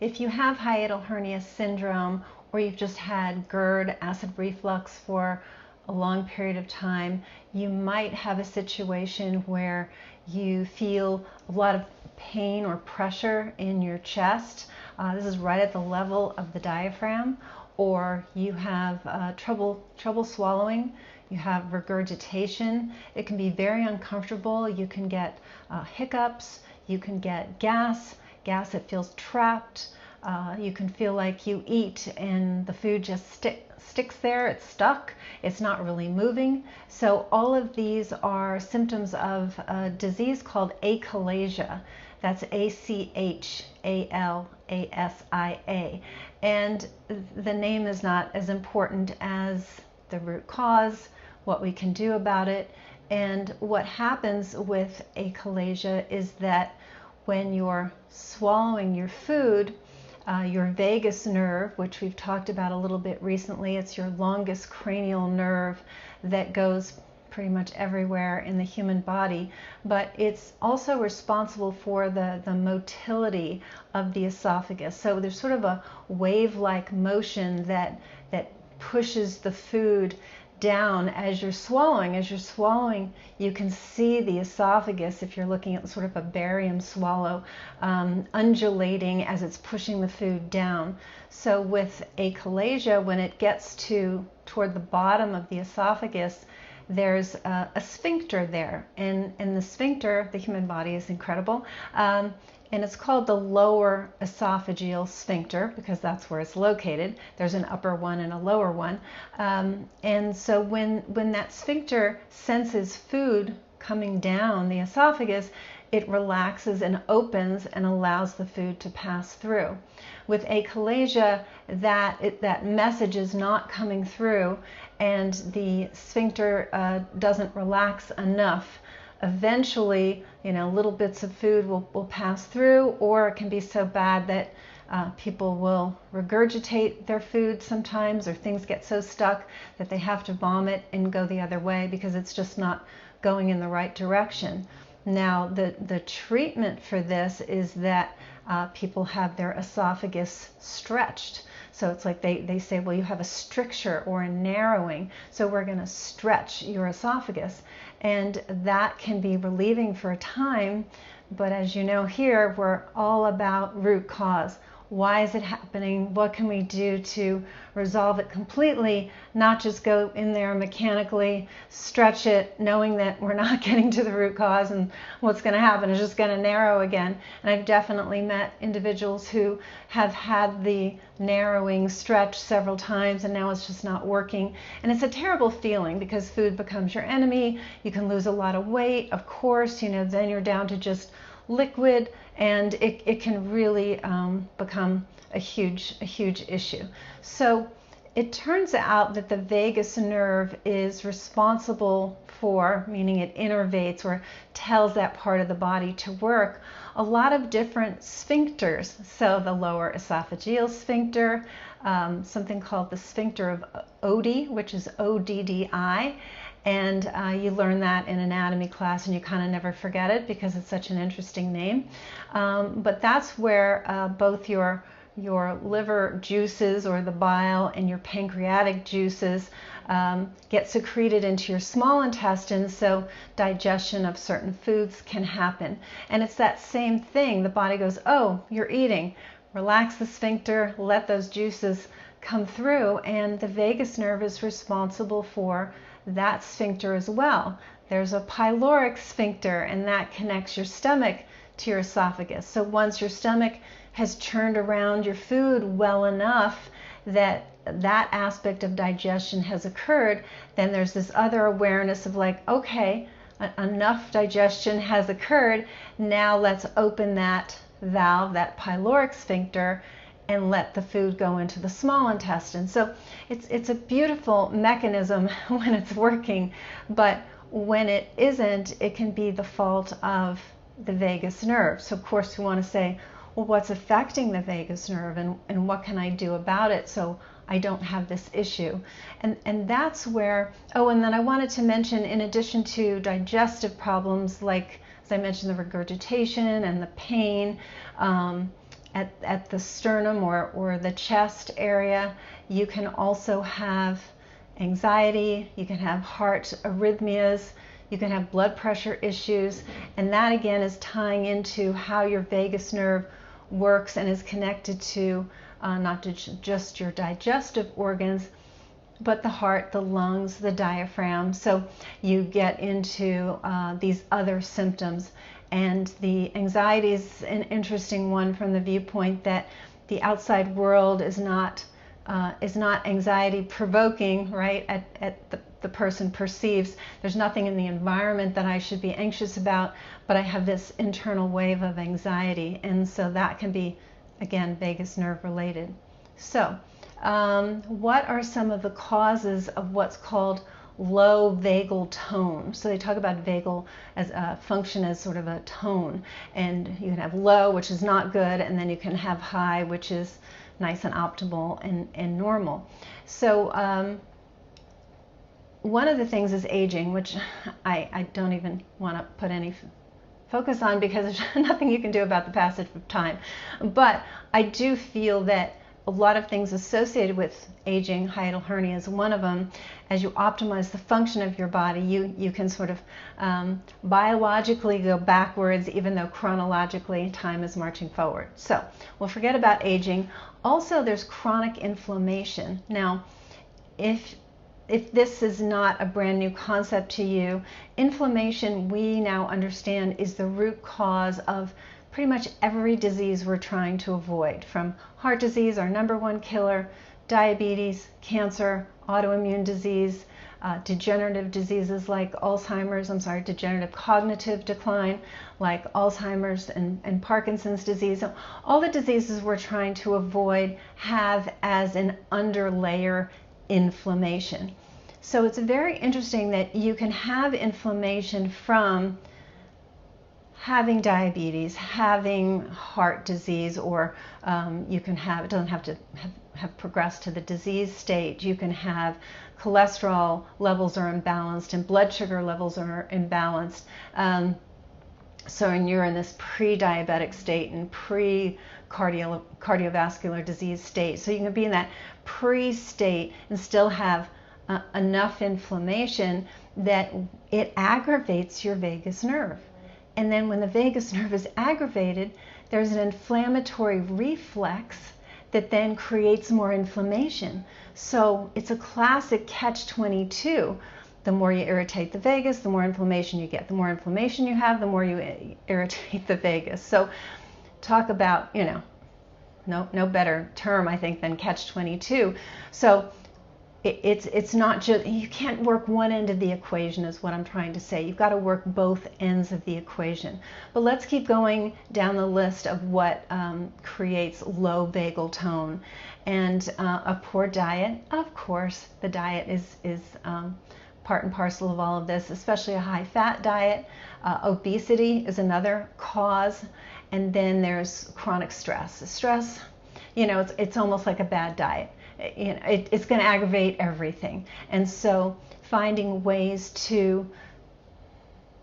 If you have hiatal hernia syndrome, or you've just had GERD, acid reflux, for a long period of time, you might have a situation where you feel a lot of pain or pressure in your chest. This is right at the level of the diaphragm. Or you have trouble swallowing, you have regurgitation. It can be very uncomfortable. You can get hiccups, you can get gas that feels trapped. You can feel like you eat and the food just sticks there, it's stuck, it's not really moving. So all of these are symptoms of a disease called achalasia. That's Achalasa. And the name is not as important as the root cause, what we can do about it. And what happens with achalasia is that when you're swallowing your food, your vagus nerve, which we've talked about a little bit recently, it's your longest cranial nerve that goes pretty much everywhere in the human body, but it's also responsible for the motility of the esophagus. So there's sort of a wave-like motion that pushes the food down as you're swallowing. As you're swallowing, you can see the esophagus, if you're looking at sort of a barium swallow, undulating as it's pushing the food down. So with achalasia, when it gets toward the bottom of the esophagus, there's a sphincter there, and the sphincter, the human body is incredible, and it's called the lower esophageal sphincter because that's where it's located. There's an upper one and a lower one, and so when that sphincter senses food coming down the esophagus, it relaxes and opens and allows the food to pass through. With achalasia, that message is not coming through, and the sphincter doesn't relax enough. Eventually, little bits of food will pass through, or it can be so bad that people will regurgitate their food sometimes, or things get so stuck that they have to vomit and go the other way because it's just not going in the right direction. Now, the treatment for this is that people have their esophagus stretched. So it's like they say, well, you have a stricture or a narrowing, so we're going to stretch your esophagus. And that can be relieving for a time, but as you know here, we're all about root cause. Why is it happening? What can we do to resolve it completely, not just go in there mechanically, stretch it, knowing that we're not getting to the root cause, and what's going to happen is just going to narrow again. And I've definitely met individuals who have had the narrowing stretch several times and now it's just not working. And it's a terrible feeling because food becomes your enemy. You can lose a lot of weight, of course, then you're down to just liquid, and it can really become a huge issue. So it turns out that the vagus nerve is responsible for, meaning it innervates or tells that part of the body to work, a lot of different sphincters. So the lower esophageal sphincter, something called the sphincter of Oddi, which is Oddi. And you learn that in anatomy class and you kind of never forget it because it's such an interesting name. But that's where both your liver juices or the bile and your pancreatic juices get secreted into your small intestine, so digestion of certain foods can happen. And it's that same thing. The body goes, oh, you're eating. Relax the sphincter, let those juices come through, and the vagus nerve is responsible for that sphincter as well. There's a pyloric sphincter, and that connects your stomach to your esophagus. So once your stomach has churned around your food well enough that that aspect of digestion has occurred, then there's this other awareness of like, okay, enough digestion has occurred, now let's open that valve, that pyloric sphincter, and let the food go into the small intestine. So it's a beautiful mechanism when it's working, but when it isn't, it can be the fault of the vagus nerve. So of course we want to say, well, what's affecting the vagus nerve, and what can I do about it so I don't have this issue? And that's where, oh, and then I wanted to mention, in addition to digestive problems, like as I mentioned, the regurgitation and the pain, at the sternum or the chest area. You can also have anxiety, you can have heart arrhythmias, you can have blood pressure issues, and that again is tying into how your vagus nerve works and is connected to not just your digestive organs, but the heart, the lungs, the diaphragm. So you get into these other symptoms. And the anxiety is an interesting one from the viewpoint that the outside world is not anxiety provoking, right? At the person perceives there's nothing in the environment that I should be anxious about, but I have this internal wave of anxiety, and so that can be, again, vagus nerve related. So what are some of the causes of what's called low vagal tone? So they talk about vagal as a function as sort of a tone, and you can have low, which is not good, and then you can have high, which is nice and optimal and normal. So one of the things is aging, which I don't even want to put any focus on because there's nothing you can do about the passage of time. But I do feel that a lot of things associated with aging, hiatal hernia is one of them. As you optimize the function of your body, you can sort of biologically go backwards, even though chronologically time is marching forward. So we'll forget about aging. Also, there's chronic inflammation. Now, if this is not a brand new concept to you, inflammation, we now understand, is the root cause of pretty much every disease we're trying to avoid, from heart disease, our #1 killer, diabetes, cancer, autoimmune disease, degenerative diseases like degenerative cognitive decline like Alzheimer's and Parkinson's disease. So all the diseases we're trying to avoid have as an underlayer inflammation. So it's very interesting that you can have inflammation from having diabetes, having heart disease, or you can have, it doesn't have to have progressed to the disease stage. You can have cholesterol levels are imbalanced and blood sugar levels are imbalanced. So you're in this pre-diabetic state and pre-cardiovascular disease state. So you can be in that pre-state and still have enough inflammation that it aggravates your vagus nerve. And then when the vagus nerve is aggravated, there's an inflammatory reflex that then creates more inflammation. So it's a classic catch-22. The more you irritate the vagus, the more inflammation you get. The more inflammation you have, the more you irritate the vagus. So talk about, no better term, I think, than catch-22. So it's not just, you can't work one end of the equation is what I'm trying to say. You've got to work both ends of the equation. But let's keep going down the list of what creates low vagal tone. And a poor diet, of course, the diet is part and parcel of all of this, especially a high-fat diet. Obesity is another cause. And then there's chronic stress. Stress, it's almost like a bad diet. It's going to aggravate everything. And so finding ways to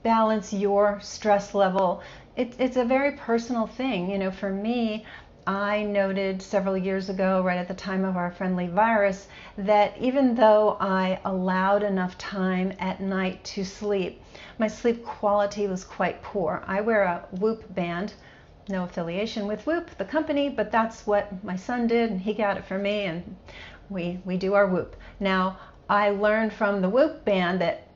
balance your stress level, it's a very personal thing. For me, I noted several years ago, right at the time of our friendly virus, that even though I allowed enough time at night to sleep, my sleep quality was quite poor. I wear a Whoop band. No affiliation with Whoop, the company, but that's what my son did, and he got it for me, and we do our Whoop. Now, I learned from the Whoop band that,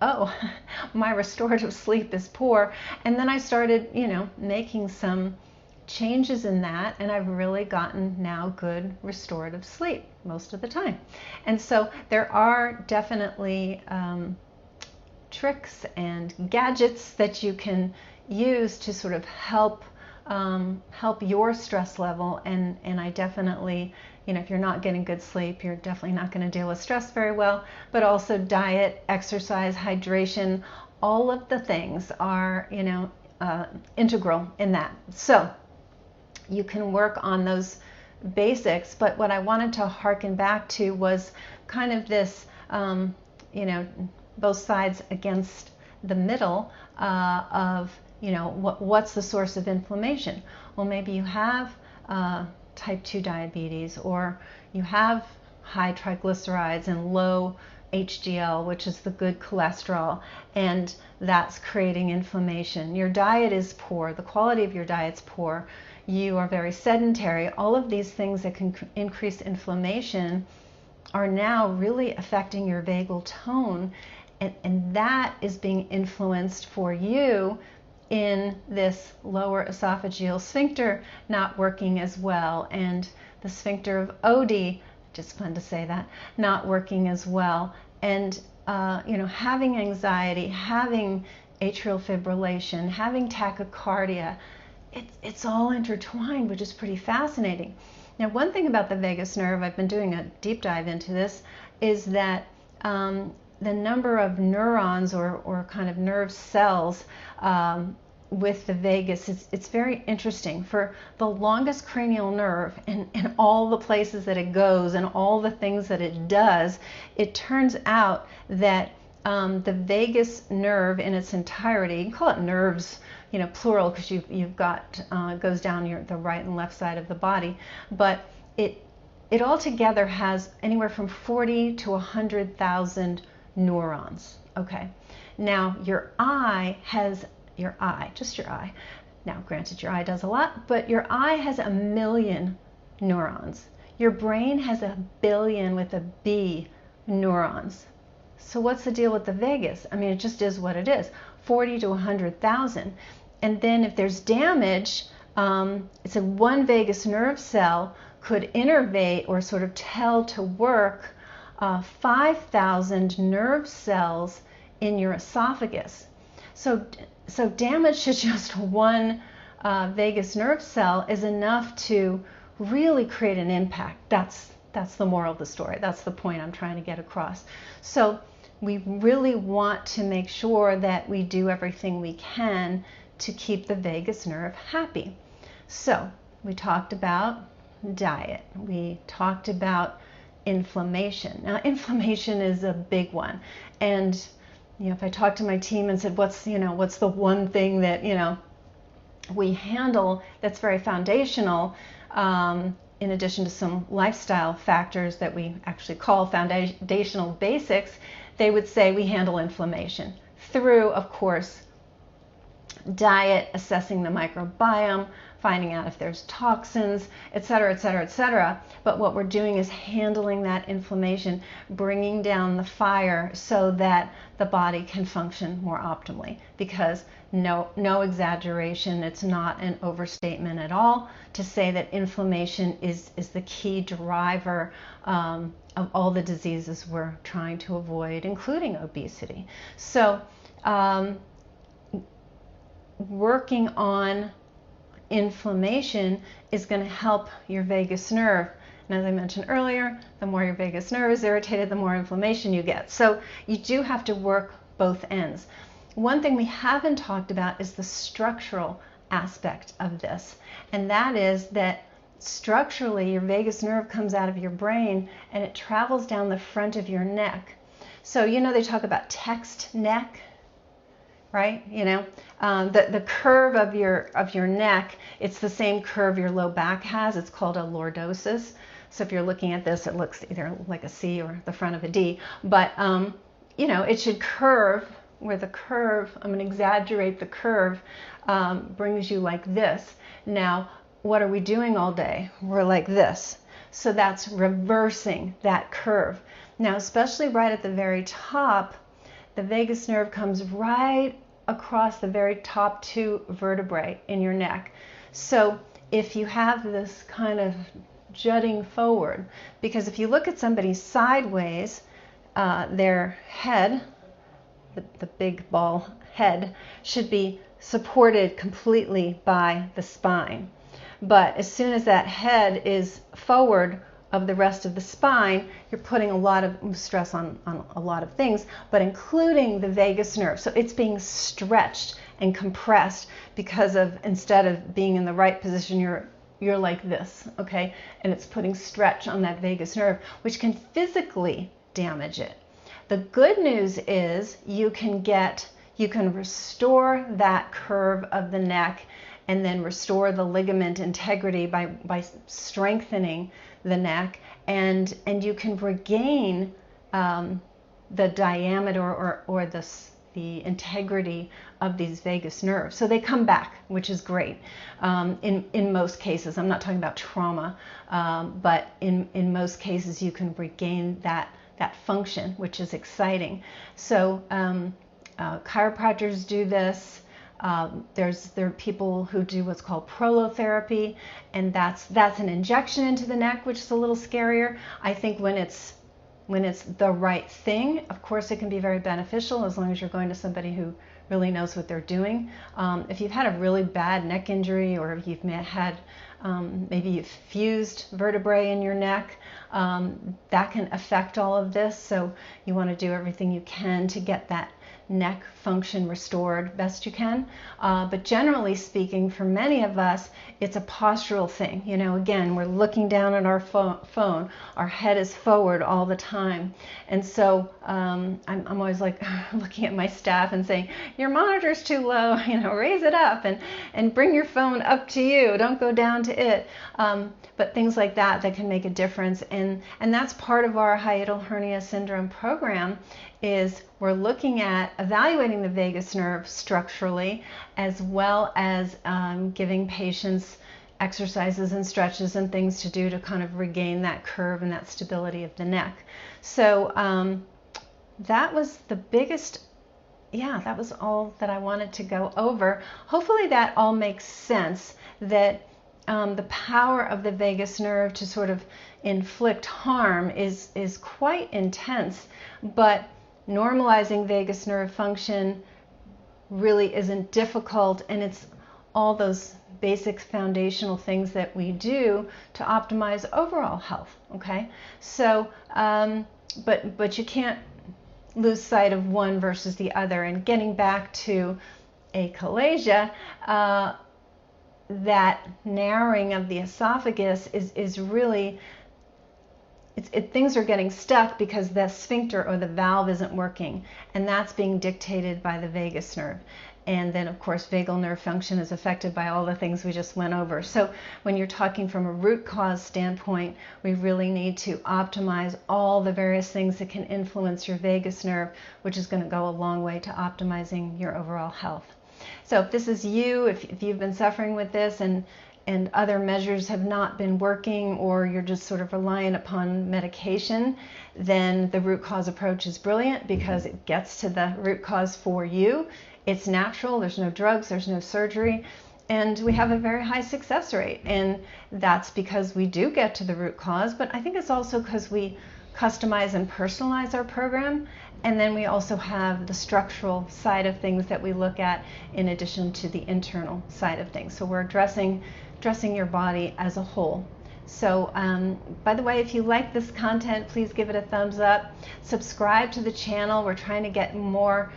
my restorative sleep is poor, and then I started, making some changes in that, and I've really gotten now good restorative sleep most of the time. And so there are definitely tricks and gadgets that you can use to sort of help your stress level, and I definitely, if you're not getting good sleep, you're definitely not going to deal with stress very well. But also diet, exercise, hydration, all of the things are, integral in that. So you can work on those basics, but what I wanted to harken back to was kind of this, both sides against the middle of what's the source of inflammation? Well, maybe you have type 2 diabetes, or you have high triglycerides and low HDL, which is the good cholesterol, and that's creating inflammation. Your diet is poor, the quality of your diet's poor, you are very sedentary. All of these things that can increase inflammation are now really affecting your vagal tone, and that is being influenced for you in this lower esophageal sphincter not working as well, and the sphincter of Oddi, just fun to say that, not working as well, and having anxiety, having atrial fibrillation, having tachycardia, it's all intertwined, which is pretty fascinating. Now, one thing about the vagus nerve, I've been doing a deep dive into this, is that the number of neurons or kind of nerve cells with the vagus, it's very interesting. For the longest cranial nerve and all the places that it goes and all the things that it does, it turns out that the vagus nerve in its entirety, you can call it nerves, plural, because you've got, it goes down the right and left side of the body, but it altogether has anywhere from 40 to 100,000 neurons. Okay, now your eye, just your eye. Now, granted, your eye does a lot, but your eye has 1 million neurons. Your brain has 1 billion with a B neurons. So what's the deal with the vagus? I mean, it just is what it is, 40 to 100,000. And then if there's damage, it's a one vagus nerve cell could innervate or sort of tell to work 5,000 nerve cells in your esophagus. So damage to just one vagus nerve cell is enough to really create an impact. That's the moral of the story. That's the point I'm trying to get across. So we really want to make sure that we do everything we can to keep the vagus nerve happy. So we talked about diet. We talked about inflammation. Now, inflammation is a big one. And if I talked to my team and said, what's the one thing that, we handle that's very foundational, in addition to some lifestyle factors that we actually call foundational basics, they would say we handle inflammation through, of course, diet, assessing the microbiome, finding out if there's toxins, et cetera, et cetera, et cetera. But what we're doing is handling that inflammation, bringing down the fire so that the body can function more optimally. Because no exaggeration, it's not an overstatement at all to say that inflammation is the key driver of all the diseases we're trying to avoid, including obesity. So working on inflammation is going to help your vagus nerve. And as I mentioned earlier, the more your vagus nerve is irritated, the more inflammation you get. So you do have to work both ends. One thing we haven't talked about is the structural aspect of this. And that is that structurally, your vagus nerve comes out of your brain and it travels down the front of your neck. So, they talk about text neck, right? The curve of your neck, it's the same curve your low back has. It's called a lordosis. So if you're looking at this, it looks either like a C or the front of a D. But, it should curve where the curve, I'm going to exaggerate the curve, brings you like this. Now, what are we doing all day? We're like this. So that's reversing that curve. Now, especially right at the very top, the vagus nerve comes right across the very top 2 vertebrae in your neck. So if you have this kind of jutting forward, because if you look at somebody sideways, their head, the big ball head, should be supported completely by the spine. But as soon as that head is forward of the rest of the spine, you're putting a lot of stress on a lot of things, but including the vagus nerve. So it's being stretched and compressed because of, instead of being in the right position, you're like this, okay? And it's putting stretch on that vagus nerve, which can physically damage it. The good news is you can restore that curve of the neck and then restore the ligament integrity by strengthening the neck, and you can regain the diameter or the integrity of these vagus nerves. So they come back, which is great in most cases. I'm not talking about trauma, but in most cases you can regain that function, which is exciting. So chiropractors do this. There are people who do what's called prolotherapy, and that's an injection into the neck, which is a little scarier. I think when it's the right thing, of course it can be very beneficial as long as you're going to somebody who really knows what they're doing. If you've had a really bad neck injury, or if you've had maybe you've fused vertebrae in your neck, that can affect all of this. So you want to do everything you can to get that neck function restored best you can. But generally speaking, for many of us, it's a postural thing. You know, again, we're looking down at our phone, our head is forward all the time. And so I'm always like looking at my staff and saying, your monitor's too low, you know, raise it up and bring your phone up to you, don't go down to it. But things like that can make a difference. And that's part of our Hiatal Hernia Syndrome program, is we're looking at evaluating the vagus nerve structurally, as well as giving patients exercises and stretches and things to do to kind of regain that curve and that stability of the neck. So that was the biggest, that was all that I wanted to go over. Hopefully that all makes sense, that the power of the vagus nerve to sort of inflict harm is quite intense, but normalizing vagus nerve function really isn't difficult, and it's all those basic foundational things that we do to optimize overall health. Okay, so but you can't lose sight of one versus the other. And getting back to achalasia, that narrowing of the esophagus is really, things are getting stuck because the sphincter or the valve isn't working, and that's being dictated by the vagus nerve. And then of course vagal nerve function is affected by all the things we just went over. So when you're talking from a root cause standpoint, we really need to optimize all the various things that can influence your vagus nerve, which is going to go a long way to optimizing your overall health. So if this is you, if you've been suffering with this and other measures have not been working, or you're just sort of reliant upon medication, then the root cause approach is brilliant because it gets to the root cause for you. It's natural, there's no drugs, there's no surgery, and we have a very high success rate. And that's because we do get to the root cause, but I think it's also because we customize and personalize our program. And then we also have the structural side of things that we look at in addition to the internal side of things. So we're addressing your body as a whole. So by the way, if you like this content, please give it a thumbs up. Subscribe to the channel. We're trying to get more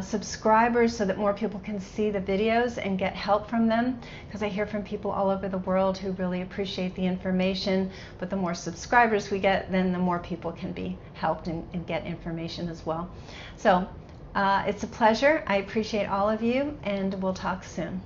subscribers so that more people can see the videos and get help from them, because I hear from people all over the world who really appreciate the information. But the more subscribers we get, then the more people can be helped and get information as well. So it's a pleasure. I appreciate all of you, and we'll talk soon.